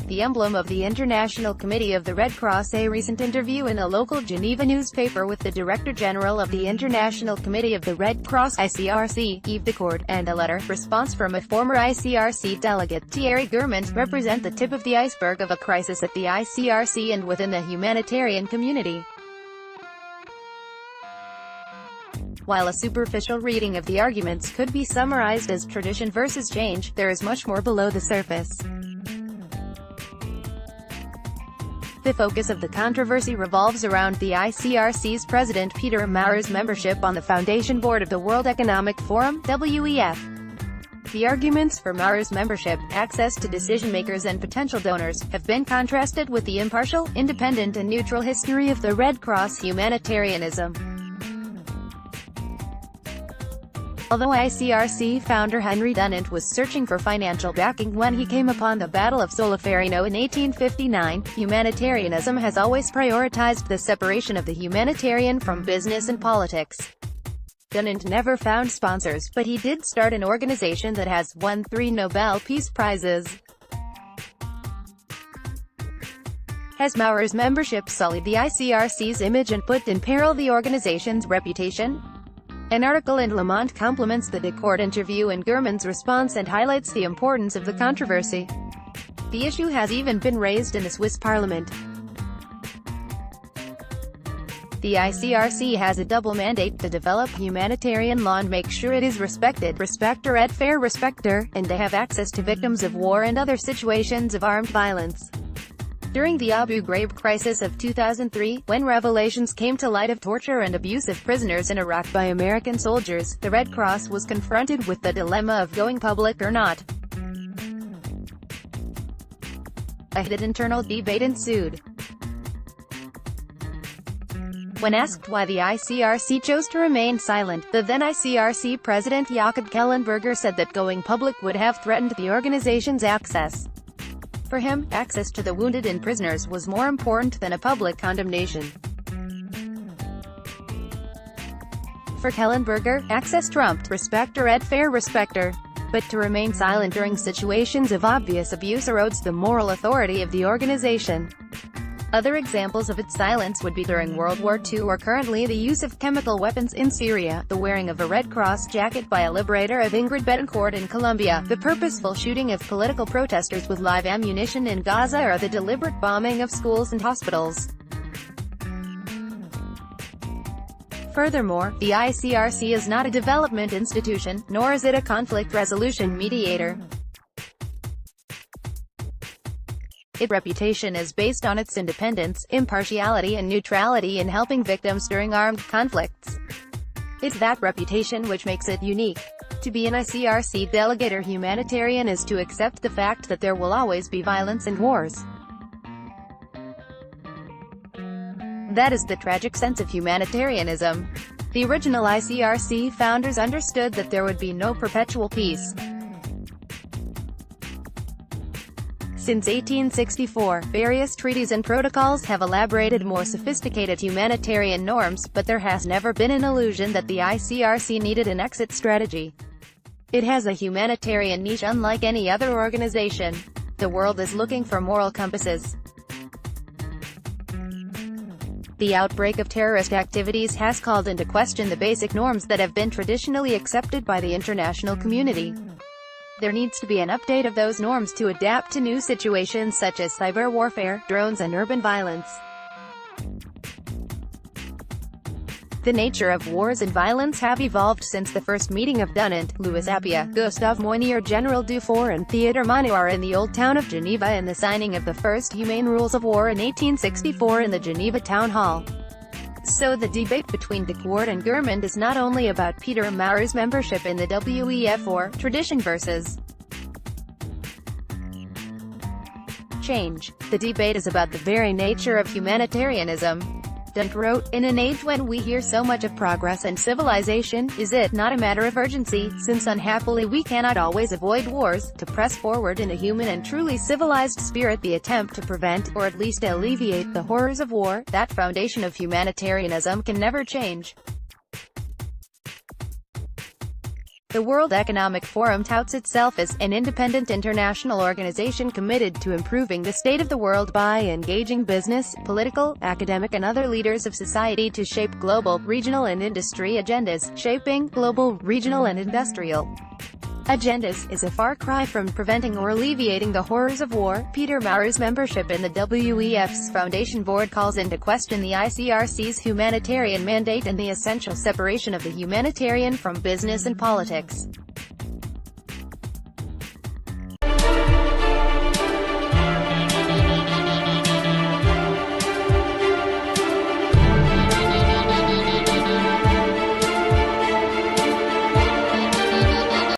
the emblem of the International Committee of the Red Cross. A recent interview in a local Geneva newspaper with the Director General of the International Committee of the Red Cross (ICRC), Yves Daccord, and a letter response from a former ICRC delegate, Thierry Germond, represent the tip of the iceberg of a crisis at the ICRC and within the humanitarian community. While a superficial reading of the arguments could be summarized as tradition versus change, there is much more below the surface. The focus of the controversy revolves around the ICRC's President Peter Maurer's membership on the Foundation Board of the World Economic Forum (WEF). The arguments for Maurer's membership, access to decision-makers and potential donors, have been contrasted with the impartial, independent and neutral history of the Red Cross humanitarianism. Although ICRC founder Henry Dunant was searching for financial backing when he came upon the Battle of Solferino in 1859, humanitarianism has always prioritized the separation of the humanitarian from business and politics. Dunant never found sponsors, but he did start an organization that has won 3 Nobel Peace Prizes. Has Maurer's membership sullied the ICRC's image and put in peril the organization's reputation? An article in Le Monde complements the Daccord interview and Germond's response and highlights the importance of the controversy. The issue has even been raised in the Swiss parliament. The ICRC has a double mandate to develop humanitarian law and make sure it is respecter et faire respecter, and to have access to victims of war and other situations of armed violence. During the Abu Ghraib crisis of 2003, when revelations came to light of torture and abuse of prisoners in Iraq by American soldiers, the Red Cross was confronted with the dilemma of going public or not. A heated internal debate ensued. When asked why the ICRC chose to remain silent, the then ICRC president Jakob Kellenberger said that going public would have threatened the organization's access. For him, access to the wounded and prisoners was more important than a public condemnation. For Kellenberger, access trumped respecter et faire respecter. But to remain silent during situations of obvious abuse erodes the moral authority of the organization. Other examples of its silence would be during World War II or currently the use of chemical weapons in Syria, the wearing of a Red Cross jacket by a liberator of Yves Daccord in Colombia, the purposeful shooting of political protesters with live ammunition in Gaza, or the deliberate bombing of schools and hospitals. Furthermore, the ICRC is not a development institution, nor is it a conflict resolution mediator. Its reputation is based on its independence, impartiality and neutrality in helping victims during armed conflicts. It's that reputation which makes it unique. To be an ICRC delegate or humanitarian is to accept the fact that there will always be violence and wars. That is the tragic sense of humanitarianism. The original ICRC founders understood that there would be no perpetual peace. Since 1864, various treaties and protocols have elaborated more sophisticated humanitarian norms, but there has never been an illusion that the ICRC needed an exit strategy. It has a humanitarian niche unlike any other organization. The world is looking for moral compasses. The outbreak of terrorist activities has called into question the basic norms that have been traditionally accepted by the international community. There needs to be an update of those norms to adapt to new situations such as cyber warfare, drones and urban violence. The nature of wars and violence have evolved since the first meeting of Dunant, Louis Appia, Gustave Moynier, General Dufour and Theodore Monod in the Old Town of Geneva, and the signing of the first Humane Rules of War in 1864 in the Geneva Town Hall. So the debate between Daccord and Germond is not only about Peter Maurer's membership in the WEF or tradition versus change. The debate is about the very nature of humanitarianism. Dunant wrote, "In an age when we hear so much of progress and civilization, is it not a matter of urgency, since unhappily we cannot always avoid wars, to press forward in a human and truly civilized spirit the attempt to prevent, or at least alleviate, the horrors of war? That foundation of humanitarianism can never change." The World Economic Forum touts itself as an independent international organization committed to improving the state of the world by engaging business, political, academic and other leaders of society to shape global, regional and industry agendas. Shaping global, regional and industrial agendas is a far cry from preventing or alleviating the horrors of war. Peter Maurer's membership in the WEF's Foundation Board calls into question the ICRC's humanitarian mandate and the essential separation of the humanitarian from business and politics.